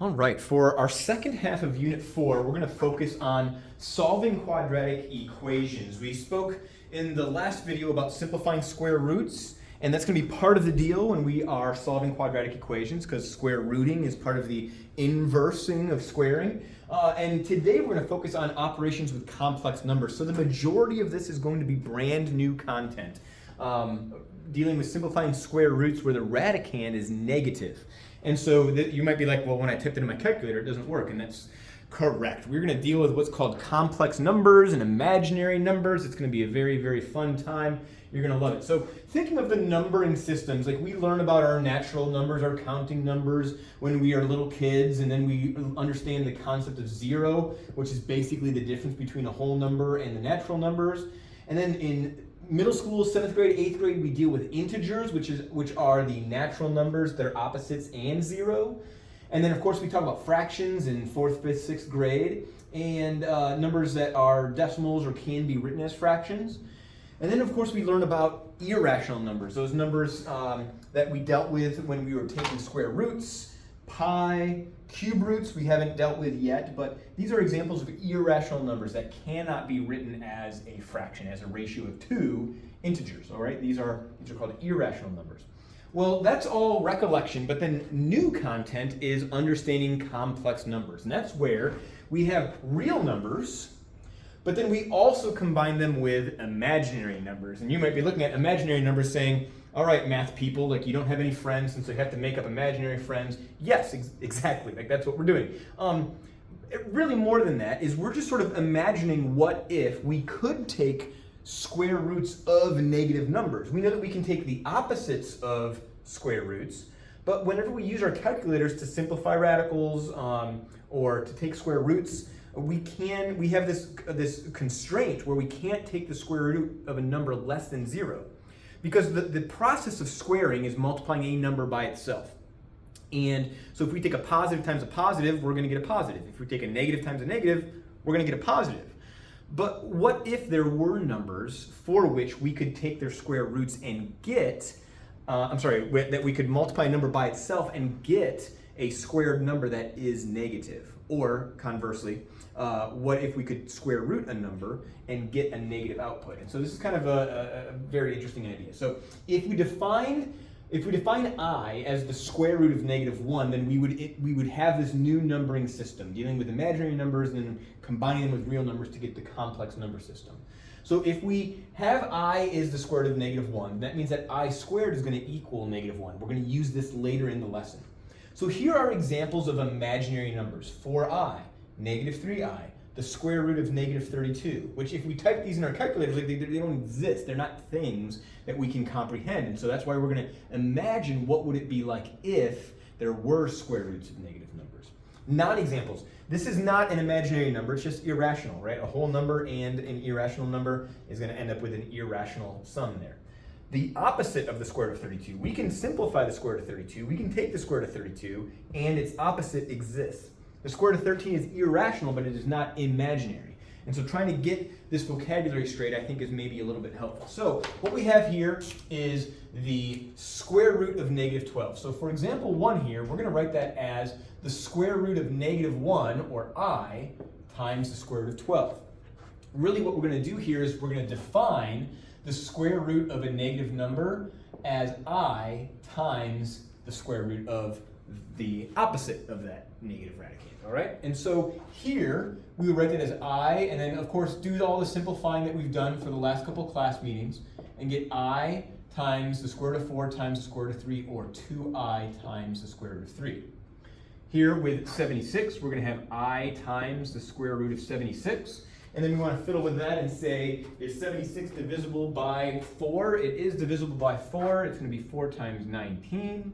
All right, for our second half of Unit 4, we're going to focus on solving quadratic equations. We spoke in the last video about simplifying square roots, and that's going to be part of the deal when we are solving quadratic equations, because square rooting is part of the inversing of squaring. And today we're going to focus on operations with complex numbers. So the majority of this is going to be brand new content, dealing with simplifying square roots where the radicand is negative. And so you might be like, well, when I typed it in my calculator, it doesn't work, and that's correct. We're going to deal with what's called complex numbers and imaginary numbers. It's going to be a very, very fun time. You're going to love it. So thinking of the numbering systems, like we learn about our natural numbers, our counting numbers when we are little kids, and then we understand the concept of zero, which is basically the difference between a whole number and the natural numbers. And then in middle school, 7th grade, 8th grade, we deal with integers, which are the natural numbers that are opposites and zero. And then, of course, we talk about fractions in 4th, 5th, 6th grade, and numbers that are decimals or can be written as fractions. And then, of course, we learn about irrational numbers, those numbers that we dealt with when we were taking square roots, pi, cube roots we haven't dealt with yet, but these are examples of irrational numbers that cannot be written as a fraction, as a ratio of two integers, all right? These are called irrational numbers. Well, that's all recollection, but then new content is understanding complex numbers, and that's where we have real numbers, but then we also combine them with imaginary numbers. And you might be looking at imaginary numbers saying, all right, math people, like you don't have any friends, and so you have to make up imaginary friends. Yes, exactly, like that's what we're doing. Really more than that is we're just sort of imagining what if we could take square roots of negative numbers. We know that we can take the opposites of square roots, but whenever we use our calculators to simplify radicals or to take square roots, we have this constraint where we can't take the square root of a number less than zero. Because the process of squaring is multiplying a number by itself. And so if we take a positive times a positive, we're going to get a positive. If we take a negative times a negative, we're going to get a positive. But what if there were numbers for which we could take their square roots and get, that we could multiply a number by itself and get a squared number that is negative? Or conversely, what if we could square root a number and get a negative output? And so this is kind of a very interesting idea. So if we define I as the square root of -1, then we would have this new numbering system, dealing with imaginary numbers and then combining them with real numbers to get the complex number system. So if we have I is the square root of -1, that means that I squared is going to equal -1. We're going to use this later in the lesson. So here are examples of imaginary numbers. For I, -3i, the square root of -32, which if we type these in our calculators, like they don't exist. They're not things that we can comprehend. And so that's why we're going to imagine what would it be like if there were square roots of negative numbers. Non-examples. This is not an imaginary number. It's just irrational, right? A whole number and an irrational number is going to end up with an irrational sum there. The opposite of the square root of 32. We can simplify the square root of 32. We can take the square root of 32, and its opposite exists. The square root of 13 is irrational, but it is not imaginary. And so trying to get this vocabulary straight, I think, is maybe a little bit helpful. So what we have here is the square root of -12. So for example 1 here, we're going to write that as the square root of -1, or I, times the square root of 12. Really what we're going to do here is we're going to define the square root of a negative number as I times the square root of the opposite of that negative radicand, all right? And so here, we would write it as I, and then of course do all the simplifying that we've done for the last couple class meetings, and get I times the square root of 4 times the square root of 3, or 2I times the square root of 3. Here with 76, we're gonna have I times the square root of 76, and then we want to fiddle with that and say, is 76 divisible by 4? It is divisible by 4. It's going to be 4 times 19.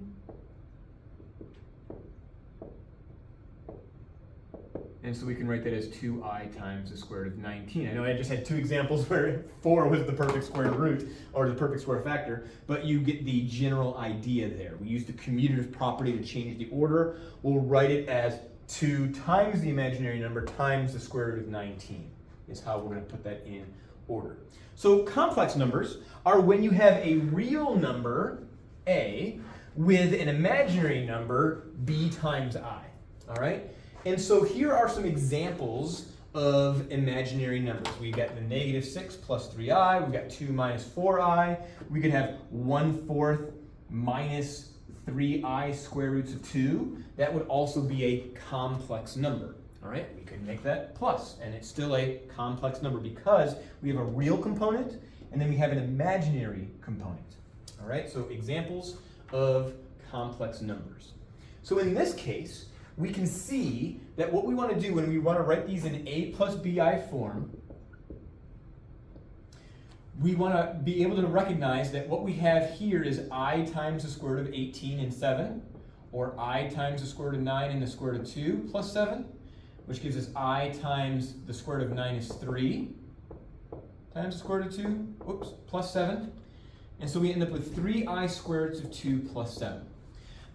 And so we can write that as 2I times the square root of 19. I know I just had two examples where 4 was the perfect square root, or the perfect square factor, but you get the general idea there. We use the commutative property to change the order. We'll write it as 2 times the imaginary number times the square root of 19. Is how we're going to put that in order. So complex numbers are when you have a real number, A, with an imaginary number, B times I. All right? And so here are some examples of imaginary numbers. We've got the negative 6 plus 3i. We've got 2 minus 4i. We could have 1/4 minus 3i square roots of 2. That would also be a complex number. All right? We could make that plus, and it's still a complex number because we have a real component and then we have an imaginary component. All right? So examples of complex numbers. So in this case, we can see that what we want to do when we want to write these in a plus bi form, we want to be able to recognize that what we have here is I times the square root of 18 and 7, or I times the square root of 9 and the square root of 2 plus 7, which gives us I times the square root of 9 is 3 times the square root of 2, plus 7. And so we end up with 3i square roots of 2 plus 7.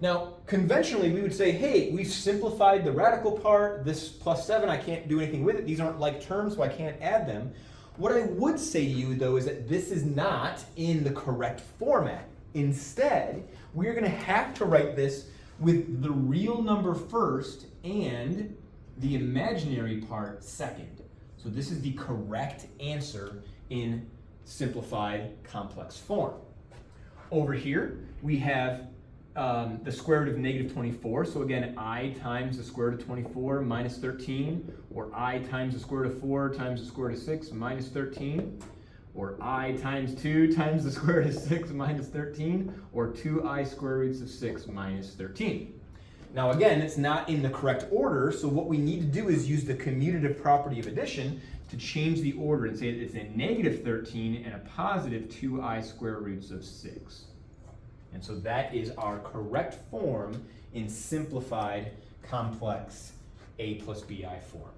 Now, conventionally, we would say, hey, we've simplified the radical part. This plus 7, I can't do anything with it. These aren't like terms, so I can't add them. What I would say to you, though, is that this is not in the correct format. Instead, we're going to have to write this with the real number first and the imaginary part second. So this is the correct answer in simplified complex form. Over here, we have the square root of negative 24. So again, I times the square root of 24 minus 13, or I times the square root of 4 times the square root of 6 minus 13, or I times 2 times the square root of 6 minus 13, or 2i square roots of 6 minus 13. Now again, it's not in the correct order, so what we need to do is use the commutative property of addition to change the order and say that it's a negative 13 and a positive 2i square roots of 6. And so that is our correct form in simplified complex a plus bi form.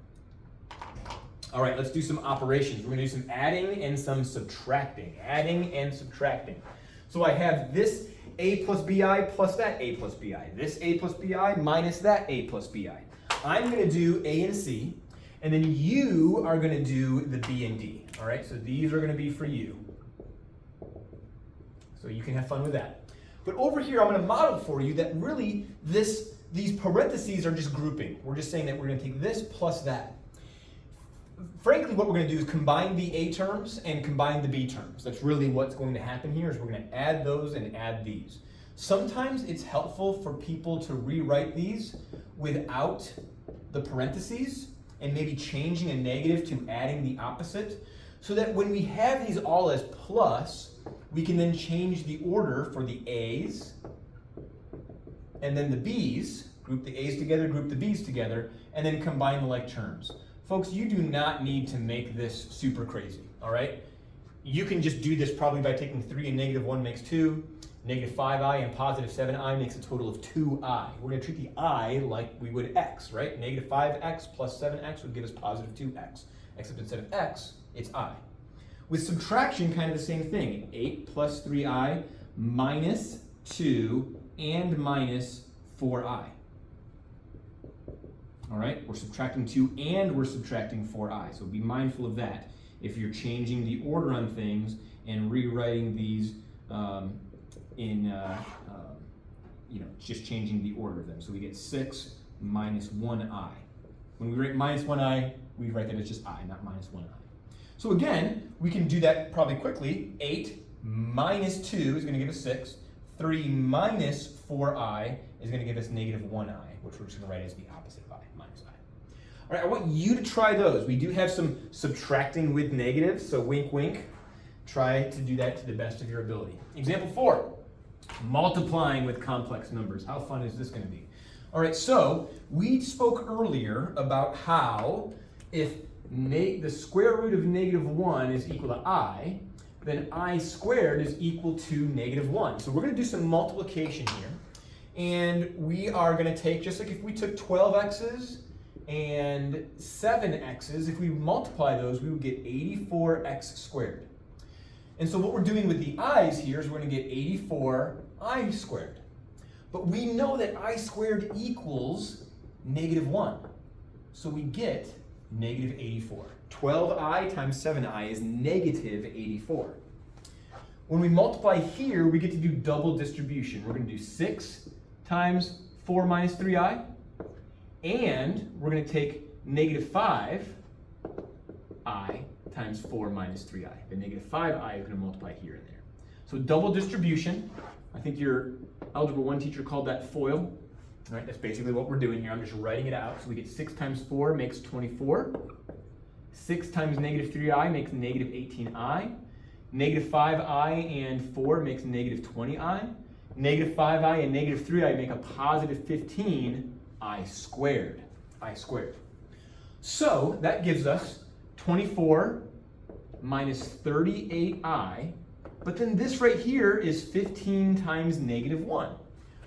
All right, let's do some operations. We're going to do some adding and some subtracting. Adding and subtracting. So I have this a plus bi plus that a plus bi. This a plus bi minus that a plus bi. I'm going to do a and c, and then you are going to do the b and d. All right, so these are going to be for you. So you can have fun with that. But over here, I'm going to model for you that really these parentheses are just grouping. We're just saying that we're going to take this plus that. Frankly, what we're going to do is combine the a terms and combine the b terms. That's really what's going to happen here is we're going to add those and add these. Sometimes it's helpful for people to rewrite these without the parentheses and maybe changing a negative to adding the opposite, so that when we have these all as plus, we can then change the order for the A's and then the B's, group the A's together, group the B's together, and then combine the like terms. Folks, you do not need to make this super crazy, all right? You can just do this probably by taking 3 and negative 1 makes 2, negative 5i and positive 7i makes a total of 2i. We're going to treat the I like we would x, right? Negative 5x plus 7x would give us positive 2x, except instead of x, it's I. With subtraction, kind of the same thing. 8 plus 3i minus 2 and minus 4i. All right, we're subtracting 2 and we're subtracting 4i, so be mindful of that if you're changing the order on things and rewriting these just changing the order of them. So we get 6 minus 1i. When we write minus 1i, we write that as just I, not minus 1i. So again, we can do that probably quickly. 8 minus 2 is going to give us 6. 3 minus 4i is going to give us negative 1i, which we're just going to write as the opposite of I, minus I. All right, I want you to try those. We do have some subtracting with negatives, so wink, wink. Try to do that to the best of your ability. Example 4, multiplying with complex numbers. How fun is this going to be? All right, so we spoke earlier about how if the square root of negative 1 is equal to I, then I squared is equal to negative 1. So we're going to do some multiplication here. And we are going to take, just like if we took 12x's and 7x's, if we multiply those, we would get 84x squared. And so what we're doing with the i's here is we're going to get 84i squared. But we know that I squared equals negative 1. So we get negative 84. 12i times 7i is negative 84. When we multiply here, we get to do double distribution. We're going to do 6 times 4 minus 3i And we're going to take negative 5i times 4 minus 3i. The negative 5i is going to multiply here and there. So double distribution. I think your Algebra 1 teacher called that FOIL. All right, that's basically what we're doing here. I'm just writing it out. So we get 6 times 4 makes 24. 6 times negative 3i makes negative 18i. Negative 5i and 4 makes negative 20i. Negative 5i and negative 3i make a positive 15i squared. I squared. So that gives us 24 minus 38i, but then this right here is 15 times negative 1.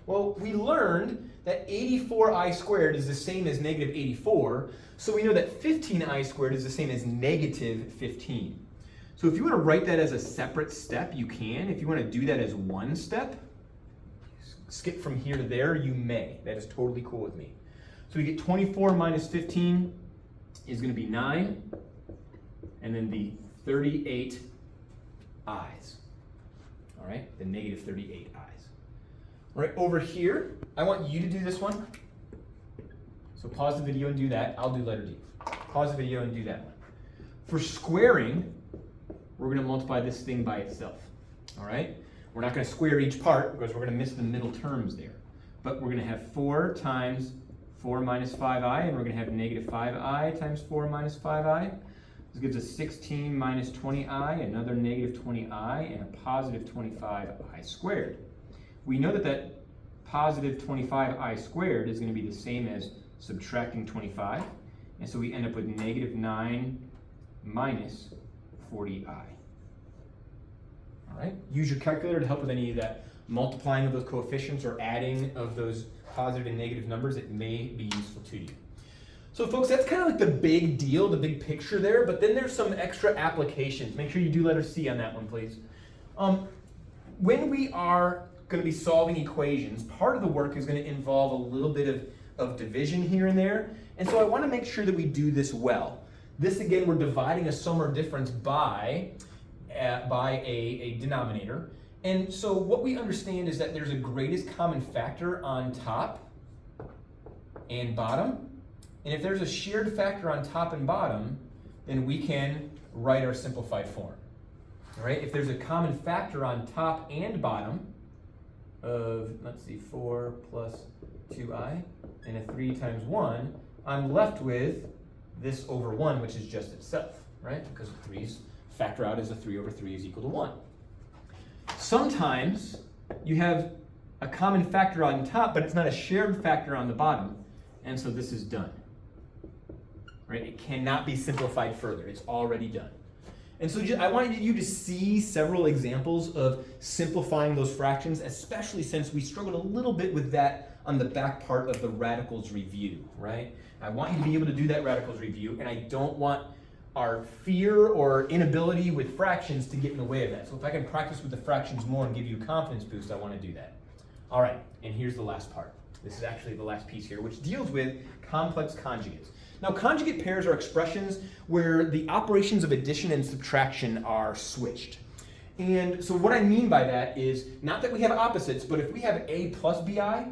Well, we learned that 84i squared is the same as negative 84, so we know that 15i squared is the same as negative 15. So if you want to write that as a separate step, you can. If you want to do that as one step, skip from here to there, you may. That is totally cool with me. So we get 24 minus 15 is going to be 9, and then the 38 i's. All right, the negative 38 i's. All right, over here, I want you to do this one. So pause the video and do that. I'll do letter D. Pause the video and do that one. For squaring, we're going to multiply this thing by itself. All right? We're not going to square each part because we're going to miss the middle terms there. But we're going to have 4 times 4 minus 5i, and we're going to have negative 5i times 4 minus 5i. This gives us 16 minus 20i, another negative 20i, and a positive 25i squared. We know that that positive 25i squared is going to be the same as subtracting 25, and so we end up with negative 9 minus 40i. All right? Use your calculator to help with any of that multiplying of those coefficients or adding of those positive and negative numbers. It may be useful to you. So folks, that's kind of like the big deal, the big picture there, but then there's some extra applications. Make sure you do letter C on that one, please. When we are going to be solving equations, part of the work is going to involve a little bit of division here and there, and so I want to make sure that we do this well. This, again, we're dividing a sum or difference by a denominator, and so what we understand is that there's a greatest common factor on top and bottom. And if there's a shared factor on top and bottom, then we can write our simplified form. All right? If there's a common factor on top and bottom of, let's see, 4 plus 2i and a 3 times 1, I'm left with this over 1, which is just itself, right? Because 3's factor out as a 3 over 3 is equal to 1. Sometimes you have a common factor on top, but it's not a shared factor on the bottom, and so this is done. Right? It cannot be simplified further. It's already done. And so I wanted you to see several examples of simplifying those fractions, especially since we struggled a little bit with that on the back part of the radicals review, right? I want you to be able to do that radicals review, and I don't want our fear or inability with fractions to get in the way of that. So if I can practice with the fractions more and give you a confidence boost, I want to do that. All right, and here's the last part. This is actually the last piece here, which deals with complex conjugates. Now, conjugate pairs are expressions where the operations of addition and subtraction are switched. And so what I mean by that is not that we have opposites, but if we have a plus bi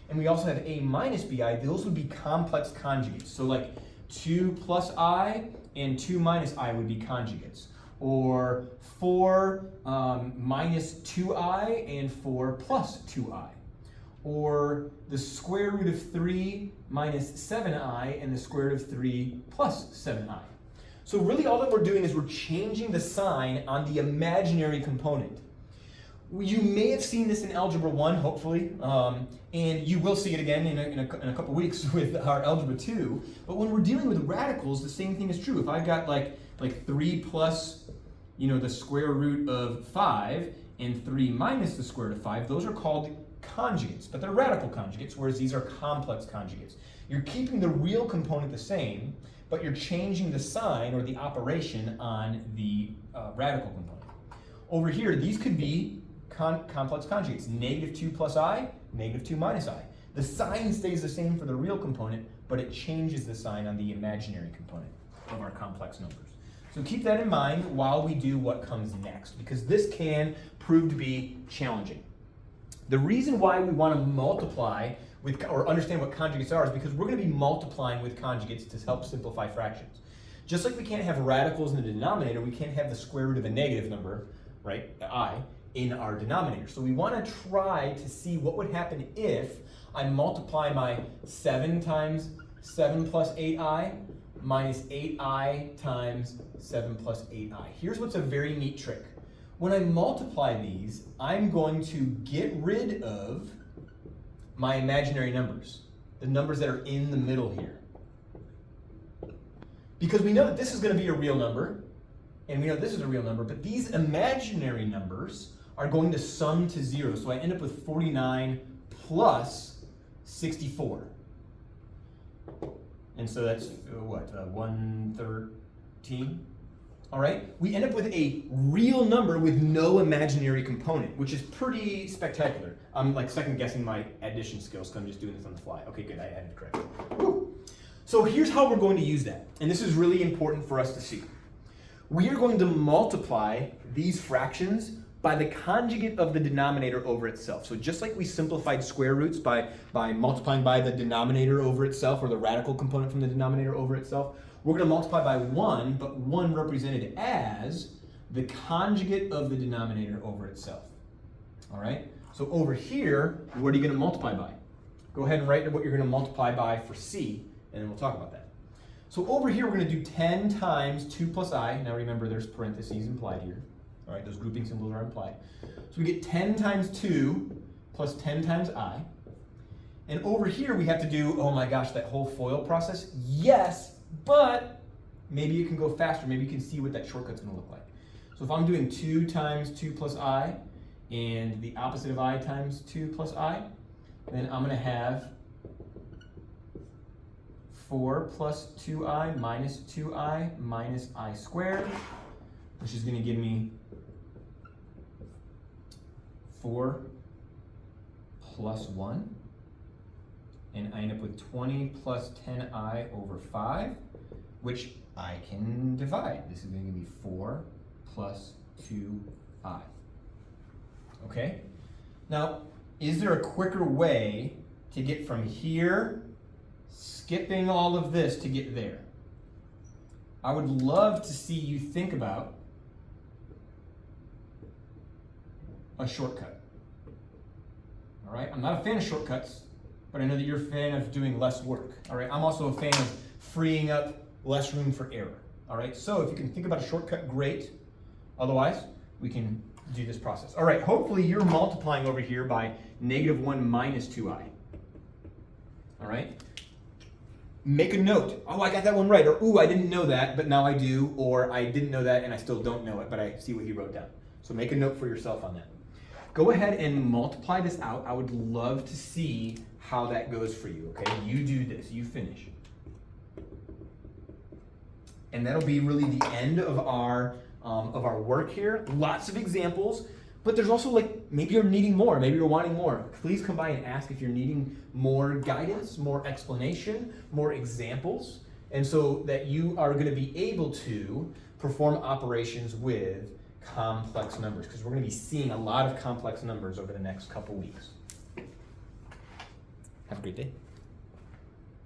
and we also have a minus bi, those would be complex conjugates. So like 2 plus I and 2 minus I would be conjugates. Or 4 minus 2i and 4 plus 2i. Or the square root of 3 minus 7i and the square root of 3 plus 7i. So really all that we're doing is we're changing the sign on the imaginary component. You may have seen this in Algebra 1, hopefully, and you will see it again in a couple weeks with our Algebra 2. But when we're dealing with radicals, the same thing is true. If I've got like 3 plus, the square root of 5 and 3 minus the square root of 5, those are called conjugates, but they're radical conjugates, whereas these are complex conjugates. You're keeping the real component the same, but you're changing the sign or the operation on the radical component. Over here, these could be complex conjugates. Negative 2 plus I, negative 2 minus I. The sign stays the same for the real component, but it changes the sign on the imaginary component of our complex numbers. So keep that in mind while we do what comes next, because this can prove to be challenging. The reason why we want to multiply or understand what conjugates are is because we're going to be multiplying with conjugates to help simplify fractions. Just like we can't have radicals in the denominator, we can't have the square root of a negative number, right, I, in our denominator. So we want to try to see what would happen if I multiply my 7 times 7 plus 8i minus 8i times 7 plus 8i. Here's what's a very neat trick. When I multiply these, I'm going to get rid of my imaginary numbers, the numbers that are in the middle here. Because we know that this is going to be a real number, and we know this is a real number, but these imaginary numbers are going to sum to 0. So I end up with 49 plus 64. And so that's, what, 113? All right? We end up with a real number with no imaginary component, which is pretty spectacular. I'm like second guessing my addition skills because I'm just doing this on the fly. Okay, good, I added correctly. Woo. So here's how we're going to use that. And this is really important for us to see. We are going to multiply these fractions by the conjugate of the denominator over itself. So just like we simplified square roots by multiplying by the denominator over itself, or the radical component from the denominator over itself, we're going to multiply by 1, but 1 represented as the conjugate of the denominator over itself. All right? So over here, what are you going to multiply by? Go ahead and write what you're going to multiply by for C, and then we'll talk about that. So over here, we're going to do 10 times 2 plus I. Now remember, there's parentheses implied here. All right, those grouping symbols are implied. So we get 10 times 2 plus 10 times I. And over here, we have to do, oh my gosh, that whole FOIL process? Yes, but maybe you can go faster. Maybe you can see what that shortcut's going to look like. So if I'm doing 2 times 2 plus I, and the opposite of I times 2 plus I, then I'm going to have 4 plus 2i minus 2i minus I squared, which is going to give me 4 plus 1. And I end up with 20 plus 10i over 5, which I can divide. This is going to give me 4 plus 2i. Okay? Now, is there a quicker way to get from here, skipping all of this, to get there? I would love to see you think about a shortcut. All right? I'm not a fan of shortcuts, but I know that you're a fan of doing less work. All right? I'm also a fan of freeing up less room for error. All right? So if you can think about a shortcut, great. Otherwise, we can do this process. All right, hopefully you're multiplying over here by -1 minus 2i. All right? Make a note. Oh, I got that one right. Or, ooh, I didn't know that, but now I do. Or, I didn't know that and I still don't know it, but I see what you wrote down. So make a note for yourself on that. Go ahead and multiply this out. I would love to see how that goes for you, okay? You do this. You finish. And that'll be really the end of our work here. Lots of examples, but there's also, like, maybe you're needing more, maybe you're wanting more. Please come by and ask if you're needing more guidance, more explanation, more examples, and so that you are going to be able to perform operations with complex numbers, because we're going to be seeing a lot of complex numbers over the next couple weeks. Have a great day.